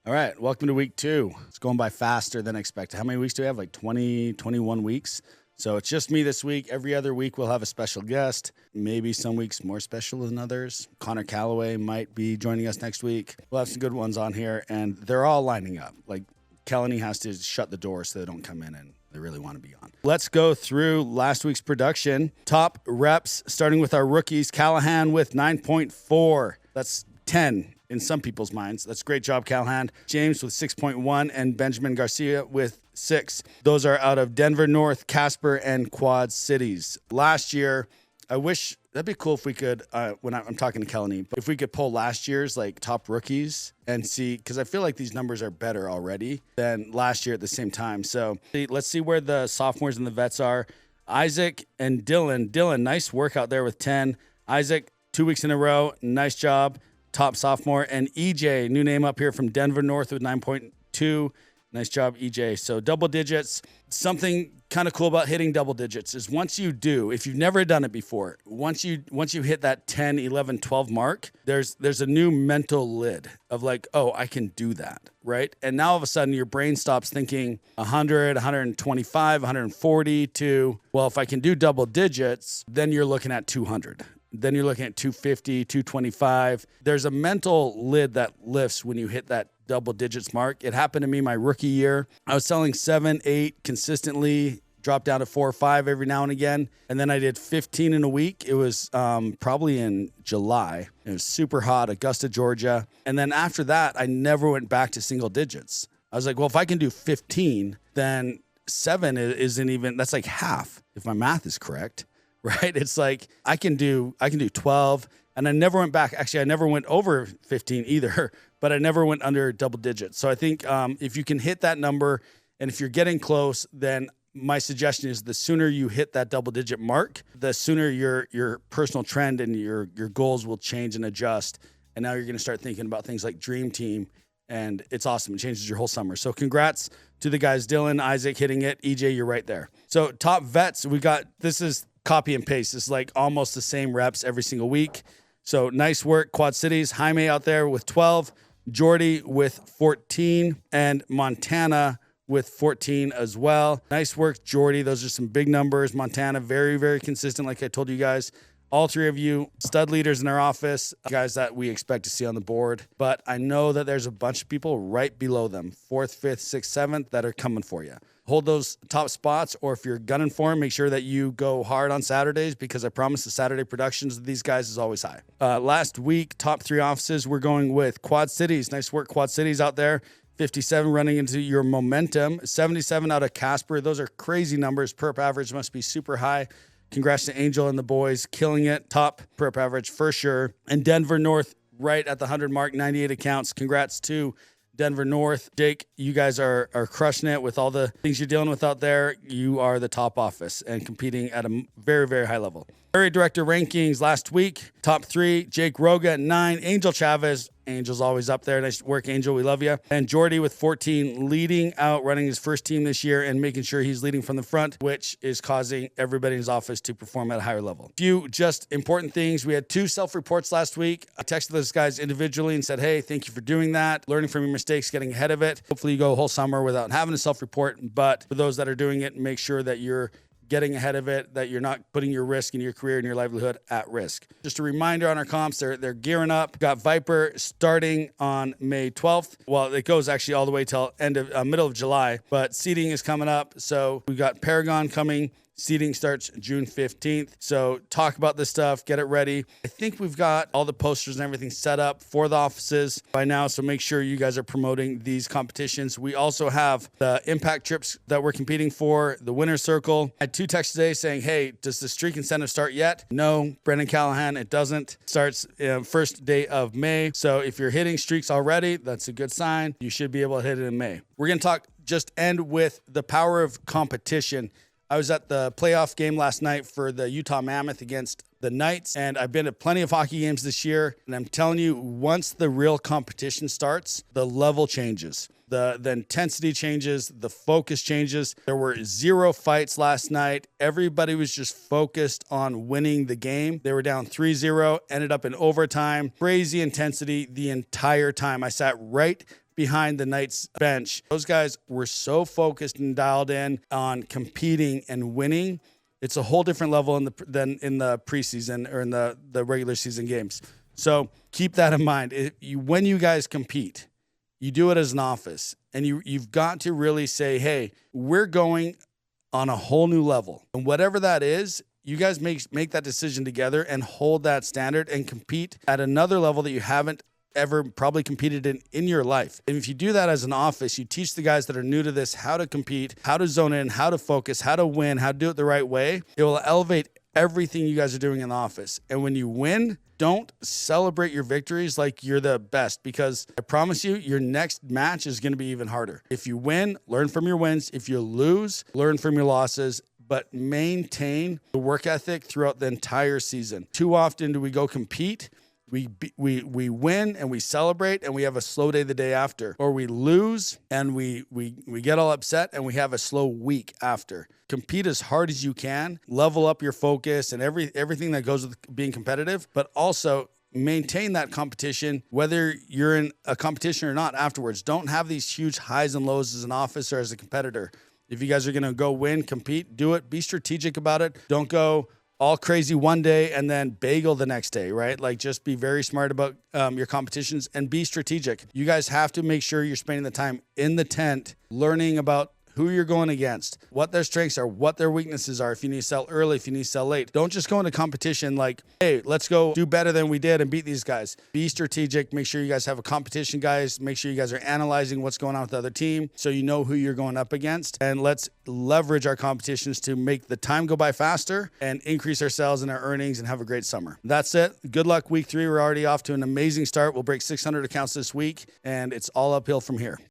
All right, welcome to week 2. It's going by faster than expected. How many weeks do we have? Like 20, 21 weeks. So it's just me this week. Every other week we'll have a special guest. Maybe some weeks more special than others. Connor Calloway might be joining us next week. We'll have some good ones on here, and they're all lining up. Like Kelly has to shut the door so they don't come in and they really want to be on. Let's go through last week's production. Top reps, starting with our rookies. Callahan with 9.4. That's 10 in some people's minds. That's a great job, Callahan. James with 6.1 and Benjamin Garcia with 6. Those are out of Denver North, Casper, and Quad Cities. Last year, I wish that'd be cool if we could, when I'm talking to Kelly, but if we could pull last year's like top rookies and see, because I feel like these numbers are better already than last year at the same time. So let's see where the sophomores and the vets are. Isaac and Dylan. Dylan, nice work out there with 10. Isaac, 2 weeks in a row. Nice job. Top sophomore. And EJ, new name up here from Denver North with 9.2. Nice job, EJ. So double digits. Something kind of cool about hitting double digits is once you do, if you've never done it before, once you hit that 10, 11, 12 mark, there's a new mental lid of like, oh, I can do that, right? And now all of a sudden your brain stops thinking 100, 125, 140 to, well, if I can do double digits, then you're looking at 200. Then you're looking at 250, 225. There's a mental lid that lifts when you hit that double digits mark. It happened to me my rookie year. I was selling 7, 8 consistently, dropped down to 4 or 5 every now and again. And then I did 15 in a week. It was probably in July. It was super hot, Augusta, Georgia. And then after that, I never went back to single digits. I was like, well, if I can do 15, then 7 isn't even, that's like half, if my math is correct. Right? It's like I can do 12, and I never went back. Actually, I never went over 15 either, but I never went under double digits. So I think if you can hit that number, and if you're getting close, then my suggestion is the sooner you hit that double digit mark, the sooner your personal trend and your goals will change and adjust. And now you're going to start thinking about things like Dream Team, and it's awesome. It changes your whole summer. So congrats to the guys, Dylan, Isaac hitting it. EJ, you're right there. So top vets, this is copy and paste. It's like almost the same reps every single week. So nice work, Quad Cities. Jaime out there with 12, Jordy with 14, and Montana with 14 as well. Nice work, Jordy. Those are some big numbers. Montana, very, very consistent, like I told you guys. All 3 of you, stud leaders in our office, guys that we expect to see on the board. But I know that there's a bunch of people right below them, 4th, 5th, 6th, 7th, that are coming for you. Hold those top spots, or if you're gunning for them, make sure that you go hard on Saturdays, because I promise the Saturday productions of these guys is always high. Last week, top 3 offices, we're going with Quad Cities. Nice work, Quad Cities out there. 57 running into your momentum. 77 out of Casper. Those are crazy numbers. Perp average must be super high. Congrats to Angel and the boys, killing it. Top perp average for sure. And Denver North right at the 100 mark, 98 accounts. Congrats to Denver North. Jake, you guys are crushing it with all the things you're dealing with out there. You are the top office and competing at a very, very high level. Area director rankings last week. Top 3, Jake Roga at 9, Angel Chavez. Angel's always up there. Nice work, Angel. We love you. And Jordy with 14, leading out, running his first team this year and making sure he's leading from the front, which is causing everybody in his office to perform at a higher level. Few just important things. We had 2 self-reports last week. I texted those guys individually and said, hey, thank you for doing that. Learning from your mistakes, getting ahead of it. Hopefully you go a whole summer without having a self-report. But for those that are doing it, make sure that you're getting ahead of it, that you're not putting your risk and your career and your livelihood at risk. Just a reminder on our comps, they're gearing up. Got Viper starting on May 12th. Well, it goes actually all the way till middle of July, but seating is coming up. So we got Paragon coming. Seating starts June 15th. So talk about this stuff, get it ready. I think we've got all the posters and everything set up for the offices by now. So make sure you guys are promoting these competitions. We also have the impact trips that we're competing for, the winner's circle. I had 2 texts today saying, hey, does the streak incentive start yet? No, Brendan Callahan, it doesn't. It starts first day of May. So if you're hitting streaks already, that's a good sign. You should be able to hit it in May. We're going to end with the power of competition. I was at the playoff game last night for the Utah Mammoth against the Knights, and I've been to plenty of hockey games this year, and I'm telling you, once the real competition starts, the level changes. The intensity changes, the focus changes. There were 0 fights last night. Everybody was just focused on winning the game. They were down 3-0, ended up in overtime. Crazy intensity the entire time. I sat right behind the Knights bench. Those guys were so focused and dialed in on competing and winning. It's a whole different level than in the preseason or in the regular season games. So keep that in mind. When you guys compete, you do it as an office, and you've got to really say, hey, we're going on a whole new level. And whatever that is, you guys make that decision together and hold that standard and compete at another level that you haven't ever probably competed in your life. And if you do that as an office, you teach the guys that are new to this how to compete, how to zone in, how to focus, how to win, how to do it the right way. It will elevate everything you guys are doing in the office. And when you win, don't celebrate your victories like you're the best, because I promise you, your next match is going to be even harder. If you win, learn from your wins. If you lose, learn from your losses, but maintain the work ethic throughout the entire season. Too often do we go compete, we win and we celebrate and we have a slow day the day after, or we lose and we get all upset and we have a slow week after. Compete as hard as you can, level up your focus and everything that goes with being competitive, but also maintain that competition, whether you're in a competition or not afterwards. Don't have these huge highs and lows as an office or as a competitor. If you guys are going to go win, compete, do it, be strategic about it. Don't go all crazy one day and then bagel the next day, right? Like, just be very smart about your competitions and be strategic. You guys have to make sure you're spending the time in the tent learning about who you're going against, what their strengths are, what their weaknesses are, if you need to sell early, if you need to sell late. Don't just go into competition like, hey, let's go do better than we did and beat these guys. Be strategic. Make sure you guys have a competition, guys. Make sure you guys are analyzing what's going on with the other team so you know who you're going up against. And let's leverage our competitions to make the time go by faster and increase our sales and our earnings and have a great summer. That's it. Good luck week 3. We're already off to an amazing start. We'll break 600 accounts this week, and it's all uphill from here.